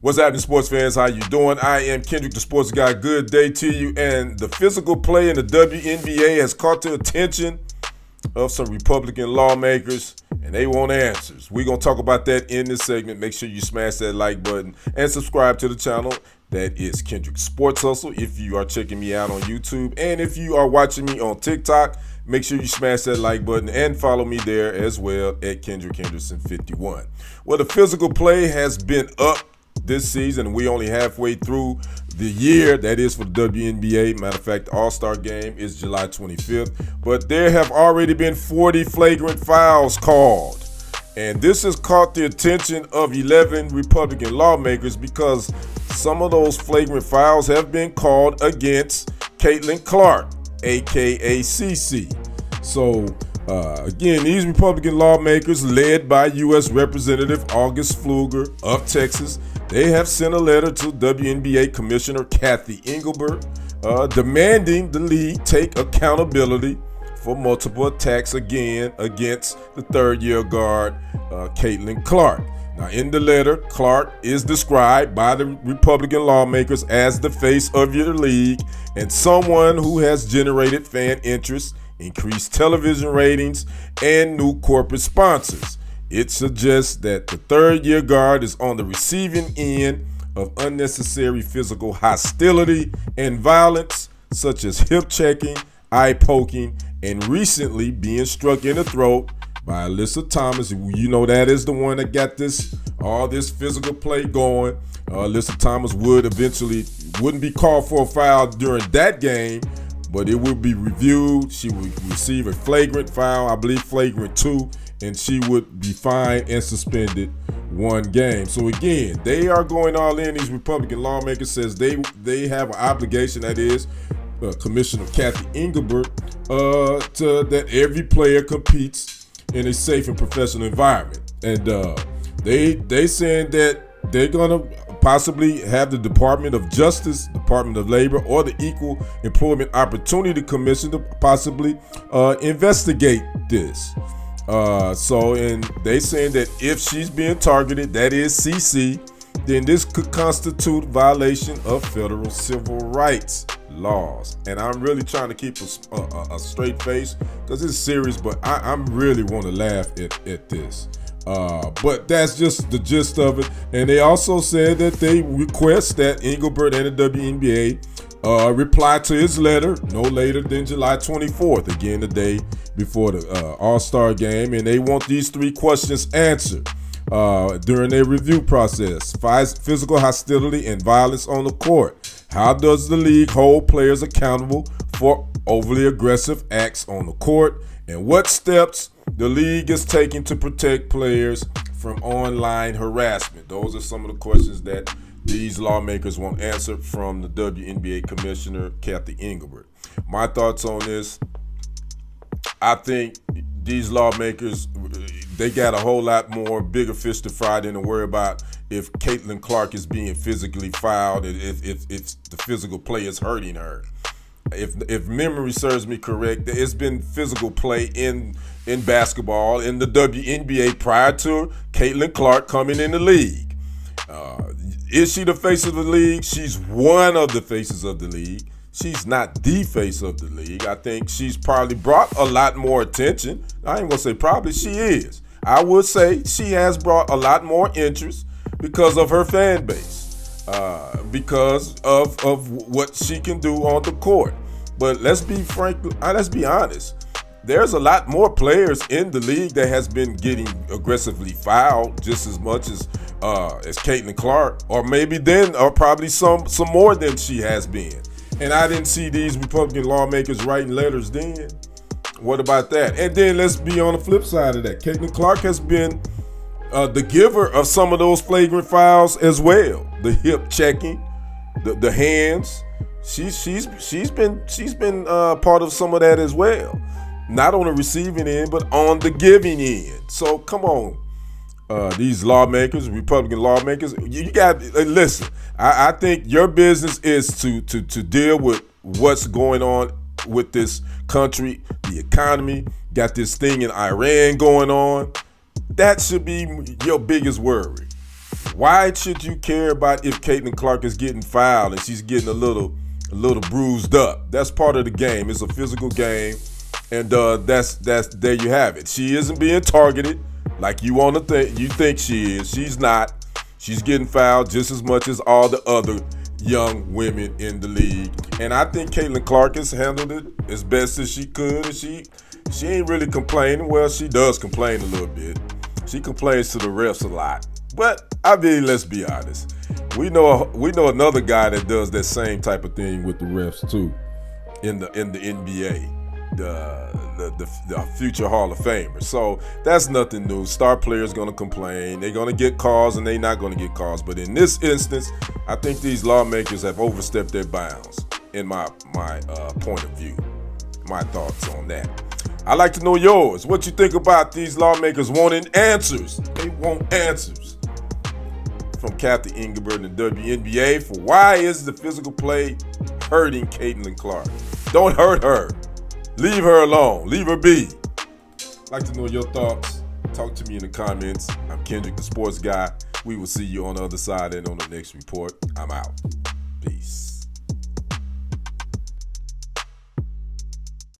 What's happening, sports fans? How you doing? I am Kendrick, the sports guy. Good day to you. And the physical play in the WNBA has caught the attention of some Republican lawmakers, and they want answers. We're going to talk about that in this segment. Make sure you smash that like button and subscribe to the channel. That is Kendrick Sports Hustle if you are checking me out on YouTube. And if you are watching me on TikTok, make sure you smash that like button and follow me there as well at Kendrick Henderson 51. Well, the physical play has been up this season, and we only halfway through the year. That is for the WNBA. Matter of fact, the All-Star game is July 25th. But there have already been 40 flagrant fouls called. And this has caught the attention of 11 Republican lawmakers because some of those flagrant fouls have been called against Caitlin Clark, aka CC. So again, these Republican lawmakers, led by U.S. Representative August Pfluger of Texas, they have sent a letter to WNBA Commissioner Cathy Engelbert demanding the league take accountability for multiple attacks again against the third-year guard, Caitlin Clark. Now, in the letter, Clark is described by the Republican lawmakers as the face of your league and someone who has generated fan interest, increased television ratings, and new corporate sponsors. It suggests that the third-year guard is on the receiving end of unnecessary physical hostility and violence, such as hip checking, eye poking, and recently being struck in the throat by Alyssa Thomas. You know, that is the one that got all this physical play going. Alyssa Thomas wouldn't be called for a foul during that game, but it will be reviewed. She would receive a flagrant foul, I believe flagrant 2, and she would be fined and suspended 1 game. So again, they are going all in. These Republican lawmakers says they have an obligation, that is, Commissioner Cathy Engelbert, that every player competes in a safe and professional environment. And they saying that they're gonna possibly have the Department of Justice, Department of Labor, or the Equal Employment Opportunity Commission to possibly investigate this. And they saying that if she's being targeted, that is CC, then this could constitute violation of federal civil rights laws. And I'm really trying to keep a straight face because it's serious, but I'm really want to laugh at this. But that's just the gist of it. And they also said that they request that Engelbert and the WNBA reply to his letter no later than July 24th, again the day before the All-Star game, and they want these 3 questions answered during their review process. Physical hostility and violence on the court. How does the league hold players accountable for overly aggressive acts on the court? And what steps the league is taking to protect players from online harassment? Those are some of the questions that these lawmakers want answered from the WNBA Commissioner Cathy Engelbert. My thoughts on this: I think these lawmakers, they got a whole lot more bigger fish to fry than to worry about if Caitlin Clark is being physically fouled, if the physical play is hurting her. If memory serves me correct, it's been physical play in basketball in the WNBA prior to Caitlin Clark coming in the league. Is she the face of the league? She's one of the faces of the league. She's not the face of the league. I think she's probably brought a lot more attention. I ain't gonna say probably, she is. I would say she has brought a lot more interest because of her fan base, because of what she can do on the court. But let's be frank, let's be honest. There's a lot more players in the league that has been getting aggressively fouled just as much as Caitlin Clark, or probably some more than she has been. And I didn't see these Republican lawmakers writing letters then. What about that? And then let's be on the flip side of that. Caitlin Clark has been the giver of some of those flagrant fouls as well. The hip checking, the hands. She's been part of some of that as well. Not on the receiving end, but on the giving end. So come on, these lawmakers, Republican lawmakers, you got listen. I think your business is to deal with what's going on with this country, the economy. Got this thing in Iran going on. That should be your biggest worry. Why should you care about if Caitlin Clark is getting fouled and she's getting a little bruised up? That's part of the game. It's a physical game, and that's there you have it. She isn't being targeted like you think she is. She's not. She's getting fouled just as much as all the other young women in the league. And I think Caitlin Clark has handled it as best as she could. And she ain't really complaining. Well, she does complain a little bit. She complains to the refs a lot. But I mean, let's be honest. We know another guy that does that same type of thing with the refs too, in the NBA. The future Hall of Famer. So that's nothing new. Star players gonna complain. They're gonna get calls and they're not gonna get calls. But in this instance, I think these lawmakers have overstepped their bounds. In my point of view, my thoughts on that. I'd like to know yours. What you think about these lawmakers wanting answers? They want answers from Cathy Engelbert and the WNBA for why is the physical play hurting Caitlin Clark? Don't hurt her. Leave her alone. Leave her be. I'd like to know your thoughts. Talk to me in the comments. I'm Kendrick, the sports guy. We will see you on the other side and on the next report. I'm out. Peace.